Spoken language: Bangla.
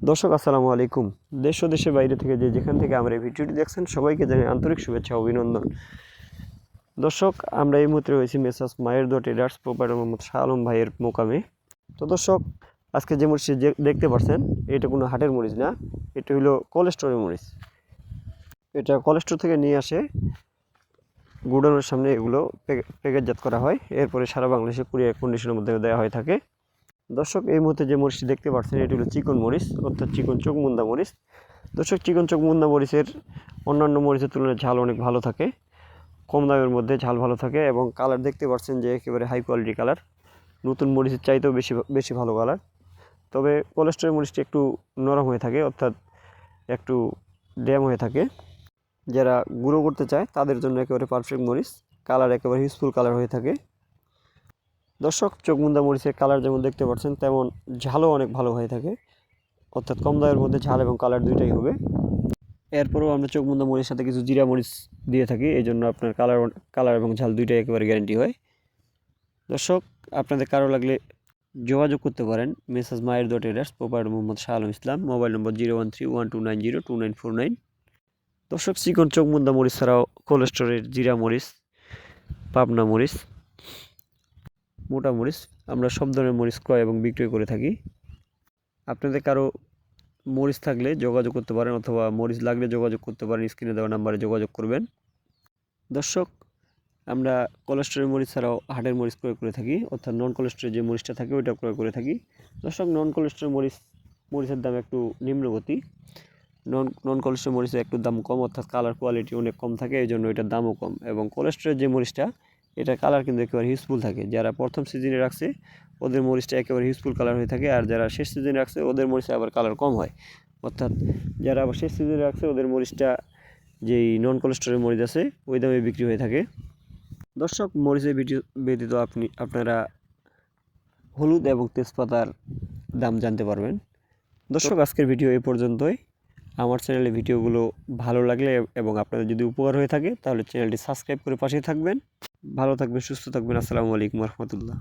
দর্শক আসসালামু আলাইকুম। দেশ ও দেশের বাইরে থেকে যেখান থেকে আমরা এই ভিডিওটি দেখছেন সবাইকে জানাই আন্তরিক শুভেচ্ছা ও অভিনন্দন। দর্শক, আমরা এই মুহূর্তে রয়েছি মেসার্স মায়ের দো ট্রেডার্স প্রোপাইটার মোহাম্মদ শাহ আলম ভাইয়ের মোকামে। তো দর্শক, আজকে যে মরিচ দেখতে পাচ্ছেন এটা কোনো হাটের মরিচ না, এটা হলো কোল্ড স্টোরের মরিচ। এটা কোল্ড স্টোর থেকে নিয়ে আসে গুডাউনের সামনে, এগুলো প্যাকেটজাত করা হয়, এরপরে সারা বাংলাদেশে কুরিয়ার কন্ডিশনের মধ্যে দেওয়া হয়ে থাকে। দর্শক, এই মুহূর্তে যে মরিচটি দেখতে পাচ্ছেন এটি হলো চিকন মরিচ, অর্থাৎ চিকন চোখমুন্দা মরিচ। দর্শক, চিকন চোখমুন্দা মরিচের অন্যান্য মরিচের তুলনায় ঝাল অনেক ভালো থাকে, কম দামের মধ্যে ঝাল ভালো থাকে এবং কালার দেখতে পাচ্ছেন যে একেবারে হাই কোয়ালিটি কালার, নতুন মরিচের চাইতেও বেশি বেশি ভালো কালার। তবে কোলেস্ট্রল মরিচটি একটু নরম হয়ে থাকে, অর্থাৎ একটু ড্যাম হয়ে থাকে। যারা গুঁড়ো করতে চায় তাদের জন্য একেবারে পারফেক্ট মরিচ, কালার একেবারে হিউজফুল কালার হয়ে থাকে। দর্শক, চোখমুন্দা মরিচের কালার যেমন দেখতে পাচ্ছেন তেমন ঝালও অনেক ভালো হয়ে থাকে, অর্থাৎ কম দামের মধ্যে ঝাল এবং কালার দুইটাই হবে। এরপরেও আমরা চোখমুন্দা মরিচের সাথে কিছু জিরা মরিচ দিয়ে থাকি, এই জন্য আপনার কালার এবং ঝাল দুইটাই একেবারে গ্যারান্টি হয়। দর্শক, আপনাদের কারো লাগলে যোগাযোগ করতে পারেন মেসার্স মায়ের দো ট্রেডার্স প্রোপাইটার মোহাম্মদ শাহ আলম ইসলাম, মোবাইল নম্বর 0131290294। দর্শক, চিকন চোখমুন্দা মরিচ ছাড়াও কোল্ড স্টোরের জিরা মরিচ, পাবনা মরিচ, মোটা মরিচ, আমরা সব ধরনের মরিচ ক্রয় এবং বিক্রয় করে থাকি। আপনাদের কারো মরিচ থাকলে যোগাযোগ করতে পারেন, অথবা মরিচ লাগলে যোগাযোগ করতে পারেন, স্ক্রিনে দেওয়া নাম্বারে যোগাযোগ করবেন। দর্শক, আমরা কোলেস্ট্রলের মরিচ ছাড়াও হাটের মরিচ ক্রয় করে থাকি, অর্থাৎ নন কোলেস্ট্রলের যে মরিচটা থাকে ওইটা ক্রয় করে থাকি। দর্শক, নন কোলেস্ট্রল মরিচের দাম একটু নিম্নগতি, নন কোলেস্ট্রল মরিচের একটু দাম কম, অর্থাৎ কালার কোয়ালিটি অনেক কম থাকে, এই জন্য এটার দামও কম। এবং কোলেস্ট্রলের যে মরিচটা এটার কালার কিন্তু একেবারে হিউজফুল থাকে, যারা প্রথম সিজনে রাখছে ওদের মরিচটা একেবারে হিউজফুল কালার হয়ে থাকে, আর যারা শেষ সিজনে রাখছে ওদের মরিচে আবার কালার কম হয়। অর্থাৎ যারা আবার শেষ সিজনে রাখছে ওদের মরিচটা যেই নন কোলেস্ট্রলের মরিচ আছে ওই দামে বিক্রি হয়ে থাকে। দর্শক, মরিচের ব্যতীত আপনারা হলুদ এবং তেজপাতার দাম জানতে পারবেন। দর্শক, আজকের ভিডিও এই পর্যন্তই। আমার চ্যানেলে ভিডিওগুলো ভালো লাগলে এবং আপনাদের যদি উপকার হয়ে থাকে তাহলে চ্যানেলটি সাবস্ক্রাইব করে পাশে থাকবেন। ভালো থাকবেন, সুস্থ থাকবেন। আসসালামু আলাইকুম রহমতুল্লাহ।